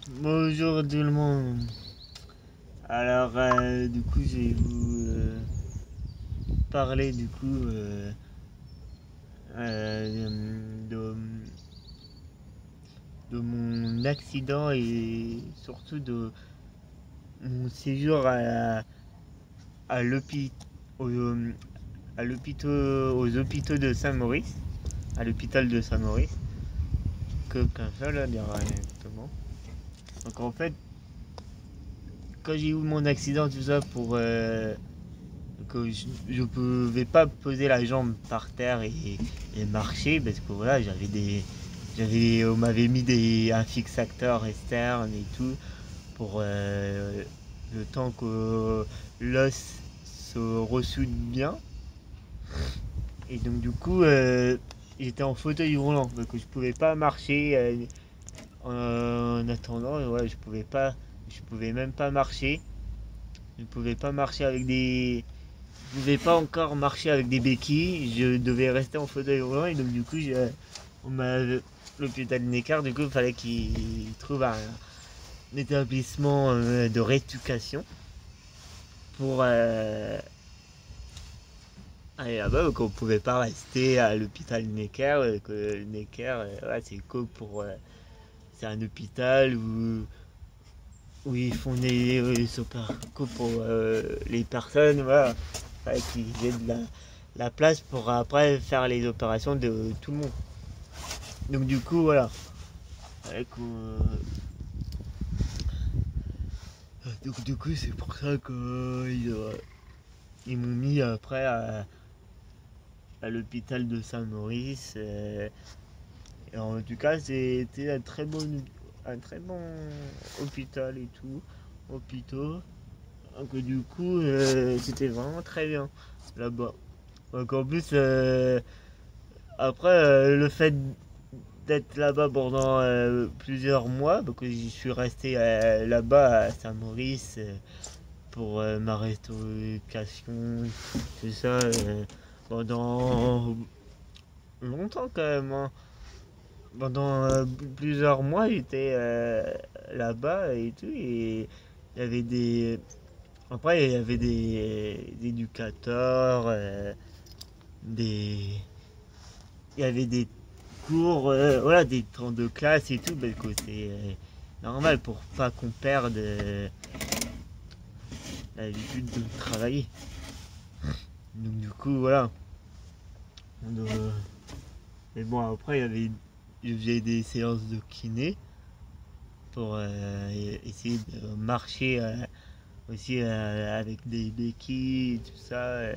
Bonjour tout le monde. Alors, du coup, je vais vous parler de, de mon accident et surtout de mon séjour à l'hôpital, aux hôpitaux de Saint-Maurice, à l'hôpital de Saint-Maurice, qu'un seul, à dire exactement. Donc en fait, quand j'ai eu mon accident, tout ça, pour que je pouvais pas poser la jambe par terre et marcher parce que voilà, on m'avait mis un fixateur externe et tout pour le temps que l'os se ressoude bien. Et donc du coup, j'étais en fauteuil roulant donc je pouvais pas marcher en attendant. Ouais, je pouvais même pas marcher. Je pouvais pas marcher avec des Je pouvais pas encore marcher avec des béquilles, je devais rester en fauteuil roulant et donc du coup on m'a l'hôpital Neckar, du coup il fallait qu'il trouve un établissement de rééducation pour aller là-bas, donc on pouvait pas rester à l'hôpital Neckar, que Neckar ouais, c'est un hôpital où ils font des opérations pour les personnes, voilà, il fallait qu'ils aient la place pour après faire les opérations de tout le monde. Donc du coup voilà. Avec, donc du coup c'est pour ça que ils m'ont mis après à l'hôpital de Saint-Maurice. Et en tout cas c'était un très bon hôpital et tout. Hôpitaux. Donc du coup c'était vraiment très bien là-bas. Donc en plus après le fait d'être là-bas pendant plusieurs mois, donc j'y suis resté là-bas à Saint-Maurice pour ma rééducation, tout ça, pendant longtemps quand même, hein. Pendant plusieurs mois j'étais là-bas et tout, et il y avait après il y avait des éducateurs, des... il y avait des cours, voilà, des temps de classe et tout, parce que c'est normal pour pas qu'on perde l'habitude de travailler. Donc du coup, voilà. Mais bon, après, je faisais des séances de kiné pour essayer de marcher aussi avec des béquilles et tout ça,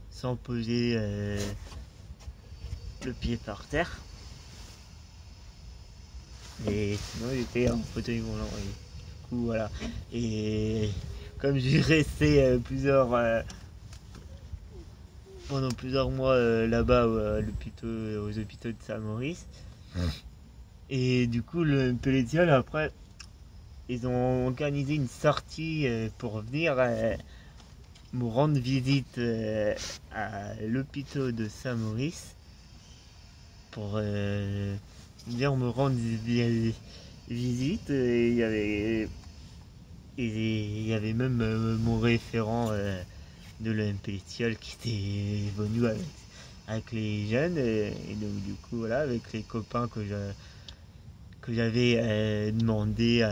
sans poser le pied par terre. Et sinon, j'étais en fauteuil roulant. Et du coup, voilà. Et comme j'ai resté pendant plusieurs mois là-bas aux hôpitaux de Saint-Maurice, et du coup, le Pelletier, après, ils ont organisé une sortie pour venir me rendre visite à l'hôpital de Saint-Maurice pour venir me rendre visite. Et il y avait même mon référent de l'EMPTIOL qui était venu avec les jeunes. Et donc du coup voilà, avec les copains que j'avais demandé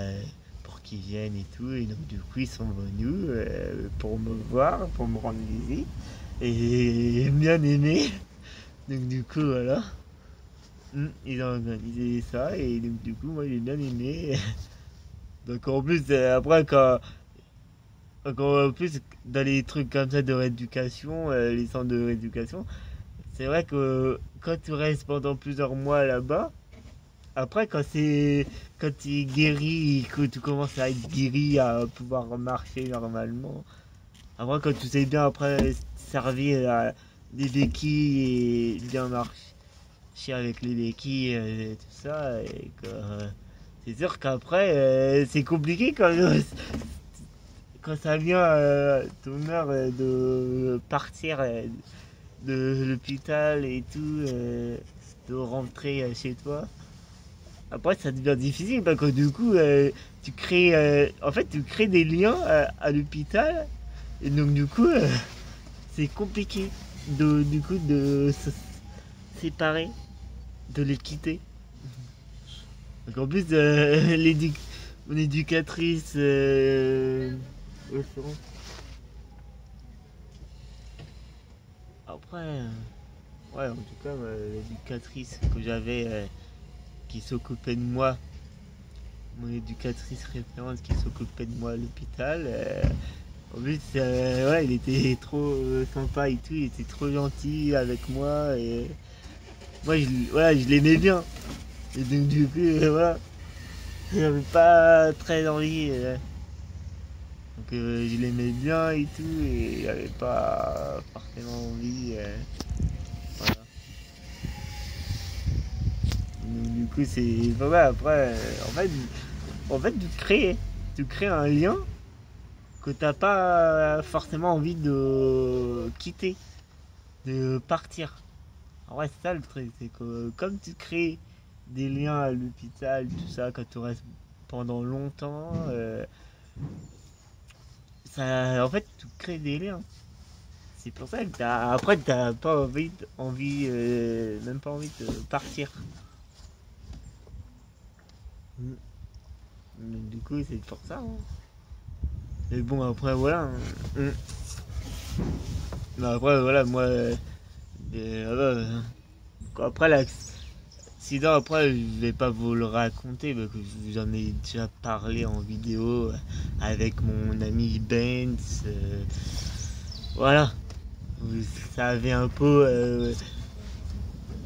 pour qu'ils viennent et tout. Et donc du coup ils sont venus pour me voir, pour me rendre visite. Et bien aimé. Donc du coup voilà. Ils ont organisé ça et donc du coup moi j'ai bien aimé. Donc en plus après en plus dans les trucs comme ça de rééducation, les centres de rééducation, c'est vrai que quand tu restes pendant plusieurs mois là-bas, après quand tu es guéri, que tu commences à être guéri, à pouvoir marcher normalement, après quand tu sais bien après servir à des béquilles et bien marcher avec les béquilles et tout ça, et que c'est sûr qu'après c'est compliqué quand ça vient ton heure de partir de l'hôpital et tout, de rentrer chez toi. après ça devient difficile parce que du coup tu crées en fait tu crées des liens à l'hôpital et donc du coup c'est compliqué du coup de se séparer, de les quitter. Donc en plus mon éducatrice référente. Après ouais en tout cas l'éducatrice que j'avais qui s'occupait de moi, mon éducatrice référente qui s'occupait de moi à l'hôpital. En plus, ouais, il était trop sympa et tout, il était trop gentil avec moi et moi, voilà, je l'aimais bien. Et donc du coup, voilà, j'avais pas très envie. Donc je l'aimais bien et tout et j'avais pas forcément envie. Voilà. Donc, du coup, c'est pas mal. Après, en fait, tu crées un lien que t'as pas forcément envie de quitter, de partir. En vrai, c'est ça le truc, c'est que comme tu crées des liens à l'hôpital, tout ça, quand tu restes pendant longtemps, ça, en fait, tu crées des liens. C'est pour ça que après, t'as pas même pas envie de partir. Du coup, c'est pour ça. Hein. Mais bon, après, voilà. Hein. Mais après, voilà, moi, après l'accident, après, je vais pas vous le raconter parce que j'en ai déjà parlé en vidéo avec mon ami Benz. Voilà, vous savez un peu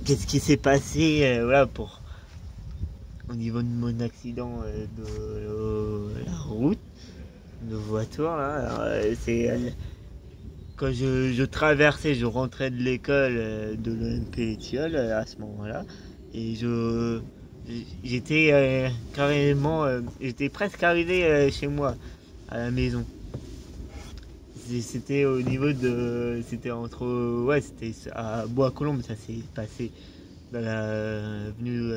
qu'est-ce qui s'est passé, voilà, au niveau de mon accident de la route, de voiture là. Alors, c'est quand je traversais, je rentrais de l'école de l'EMP Étiole à ce moment-là, et j'étais carrément, j'étais presque arrivé chez moi, à la maison. C'était au niveau c'était entre, ouais, c'était à Bois-Colombes, ça s'est passé dans l'avenue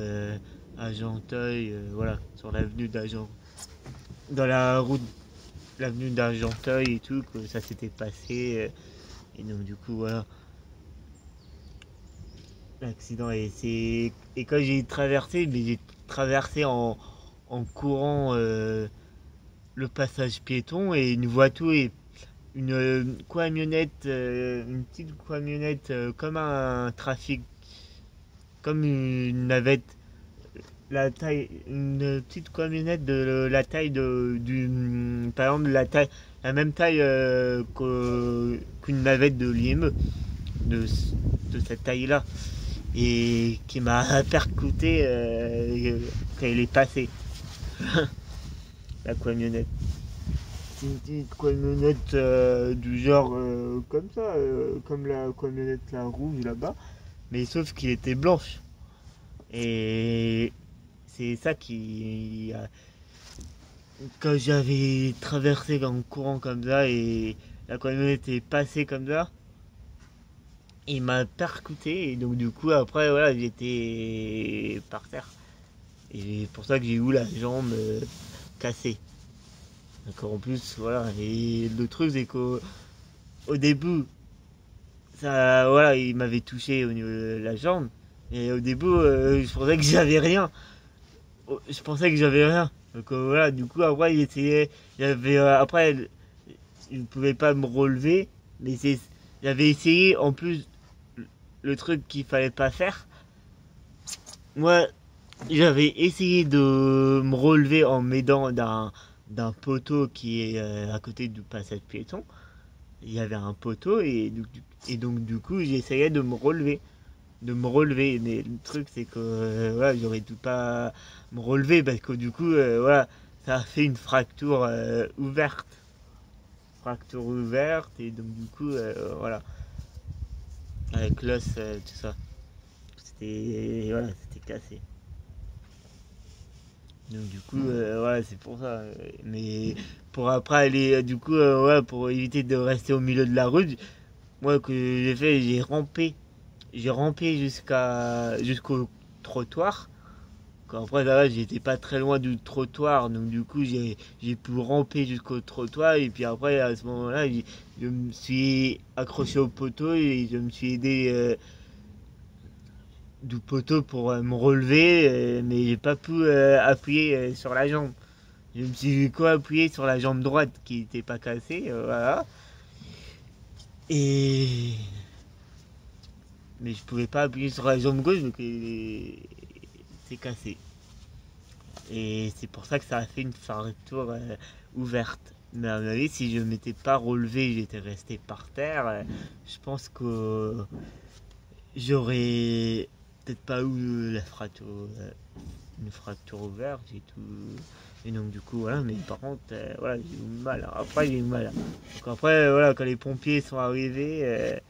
Argenteuil, voilà, sur l'avenue d'Argent, dans la route, l'avenue d'Argenteuil et tout, que ça s'était passé. Et donc du coup voilà l'accident et quand j'ai traversé, mais j'ai traversé en courant le passage piéton et une voiture et une camionnette, une petite camionnette comme un trafic, comme une navette, une petite camionnette de la taille par exemple la même taille qu'une navette de l'IME, de, de cette taille-là, et qui m'a percuté quand il est passé, la camionnette. C'est une petite camionnette du genre comme ça, comme la camionnette la rouge là-bas, mais sauf qu'il était blanche. Et c'est ça qui quand j'avais traversé en courant comme ça et la camionnette est passée comme ça, il m'a percuté et donc du coup après voilà j'étais par terre et c'est pour ça que j'ai eu la jambe cassée. Donc en plus voilà et le truc c'est qu'au début ça voilà il m'avait touché au niveau de la jambe et au début je pensais que j'avais rien. Donc voilà du coup après il essayait après il ne pouvait pas me relever mais j'avais essayé en plus le truc qu'il fallait pas faire. Moi, j'avais essayé de me relever en m'aidant d'un poteau qui est à côté du passage piéton. Il y avait un poteau et donc du coup j'essayais de me relever. Mais le truc c'est que voilà, j'aurais dû pas me relever parce que du coup voilà, ça a fait une fracture ouverte et donc du coup voilà, avec l'os tout ça. C'était cassé. Donc du coup, ouais, c'est pour ça. Mais pour après aller, du coup, ouais, pour éviter de rester au milieu de la rue, moi que j'ai fait, j'ai rampé jusqu'au trottoir Après, là, j'étais pas très loin du trottoir, donc du coup, j'ai pu ramper jusqu'au trottoir, et puis après, à ce moment-là, je me suis accroché au poteau et je me suis aidé du poteau pour me relever, mais j'ai pas pu appuyer sur la jambe. Je me suis quoi appuyé sur la jambe droite qui n'était pas cassée, voilà. Et mais je pouvais pas appuyer sur la jambe gauche, donc c'est cassé. Et c'est pour ça que ça a fait une fracture ouverte. Mais à mon avis, si je m'étais pas relevé, j'étais resté par terre, je pense que j'aurais peut-être pas eu la fracture, une fracture ouverte et tout. Et donc du coup voilà, mais par contre voilà, j'ai eu mal. Après j'ai eu mal. Donc après voilà, quand les pompiers sont arrivés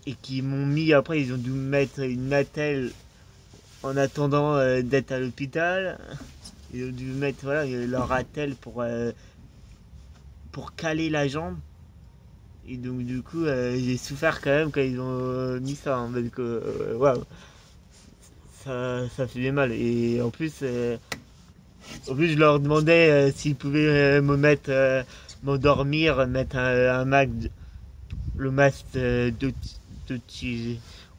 et qu'ils m'ont mis, après ils ont dû me mettre une attelle en attendant d'être à l'hôpital. Ils ont dû mettre voilà, leur attelle pour caler la jambe. Et donc du coup j'ai souffert quand même quand ils ont mis ça, hein, parce que waouh, ça faisait mal. Et en plus je leur demandais s'ils pouvaient m'endormir, mettre un le masque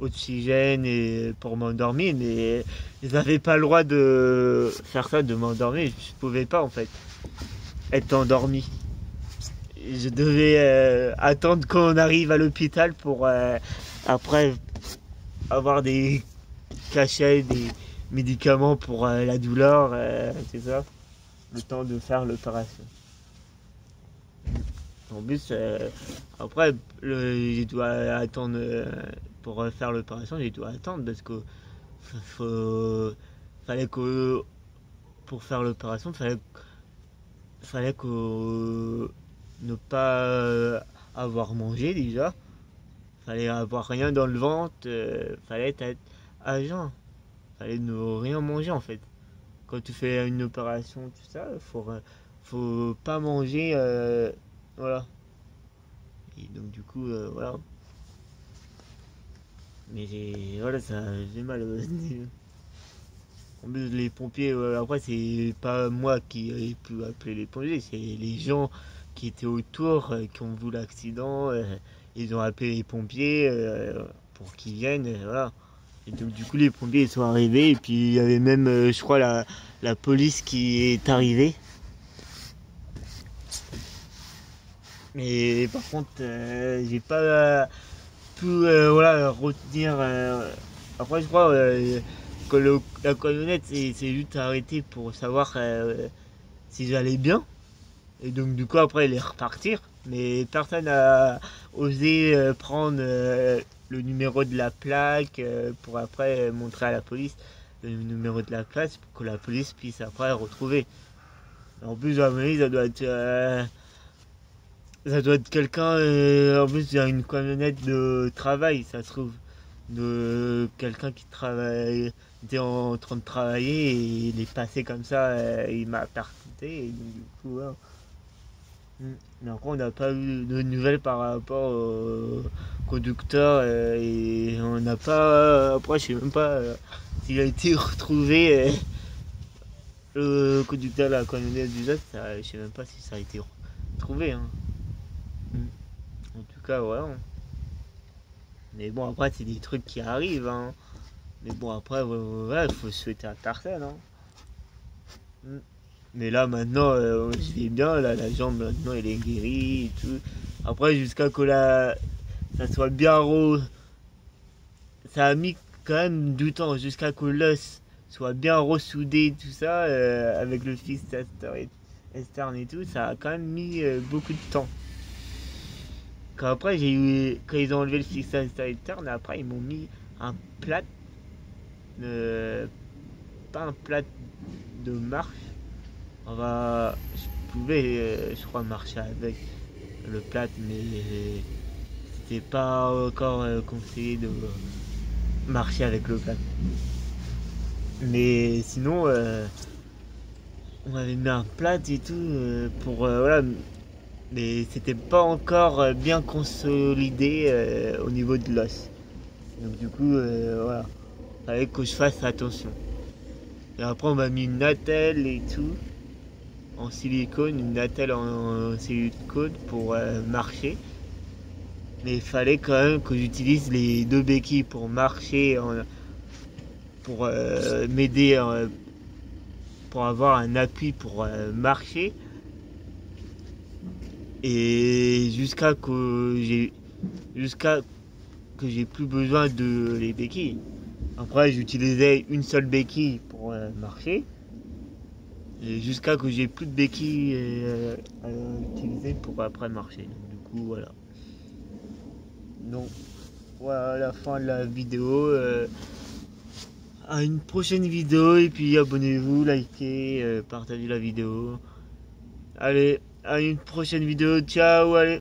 d'oxygène et pour m'endormir, mais ils n'avaient pas le droit de faire ça, de m'endormir. Je pouvais pas en fait être endormi. Je devais attendre qu'on arrive à l'hôpital pour après avoir des cachets, des médicaments pour la douleur, c'est ça, le temps de faire l'opération. En plus, après, je dois attendre pour faire l'opération, je dois attendre parce que fallait que pour faire l'opération, fallait que ne pas avoir mangé déjà, fallait avoir rien dans le ventre, fallait être à jeun, fallait ne rien manger en fait. Quand tu fais une opération, tout ça, faut pas manger, voilà. Et donc du coup, voilà. Mais voilà, ça j'ai mal. En plus, les pompiers, après, c'est pas moi qui ai pu appeler les pompiers, c'est les gens qui étaient autour, qui ont vu l'accident. Ils ont appelé les pompiers pour qu'ils viennent, voilà. Et donc, du coup, les pompiers sont arrivés, et puis il y avait même, je crois, la police qui est arrivée. Mais par contre, j'ai pas pu voilà, retenir. Après, je crois que la camionnette s'est juste arrêtée pour savoir si j'allais bien. Et donc, du coup, après, elle est repartir. Mais personne n'a osé prendre le numéro de la plaque pour après montrer à la police le numéro de la plaque pour que la police puisse après retrouver. En plus, à mon avis, ça doit être quelqu'un, en plus il y a une camionnette de travail, ça se trouve, de quelqu'un qui travaille, était en train de travailler et il est passé comme ça, il m'a percuté et donc, du coup, ouais. Mais après on n'a pas eu de nouvelles par rapport au conducteur et on n'a pas, après je sais même pas s'il a été retrouvé, le conducteur de la camionnette du Zot, je sais même pas si ça a été retrouvé, hein. En tout cas, voilà. Mais bon, après, c'est des trucs qui arrivent, hein. Mais bon, après, voilà, il faut souhaiter à personne, hein. Mais là, maintenant, je vais bien. Là, la jambe, maintenant, elle est guérie et tout. Après, jusqu'à que ça soit bien rose. Ça a mis quand même du temps jusqu'à que l'os soit bien ressoudé, tout ça, avec le fils externe et tout. Ça a quand même mis beaucoup de temps. Après, quand ils ont enlevé le fixage externe, après ils m'ont mis un plat, pas un plat de marche. Je pouvais, je crois, marcher avec le plat, mais c'était pas encore conseillé de marcher avec le plat. Mais sinon, on m'avait mis un plat et tout pour voilà. Mais c'était pas encore bien consolidé au niveau de l'os. Donc du coup, voilà. fallait que je fasse attention. Et après on m'a mis une attelle et tout en silicone, une attelle en silicone pour marcher. Mais il fallait quand même que j'utilise les 2 béquilles pour marcher, pour m'aider, pour avoir un appui pour marcher. Et jusqu'à que j'ai plus besoin de les béquilles. Après j'utilisais une seule béquille pour marcher. Et jusqu'à que j'ai plus de béquilles à utiliser pour après marcher. Donc, du coup voilà. Donc voilà la fin de la vidéo. À une prochaine vidéo et puis abonnez-vous, likez, partagez la vidéo. Allez, à une prochaine vidéo, ciao, allez.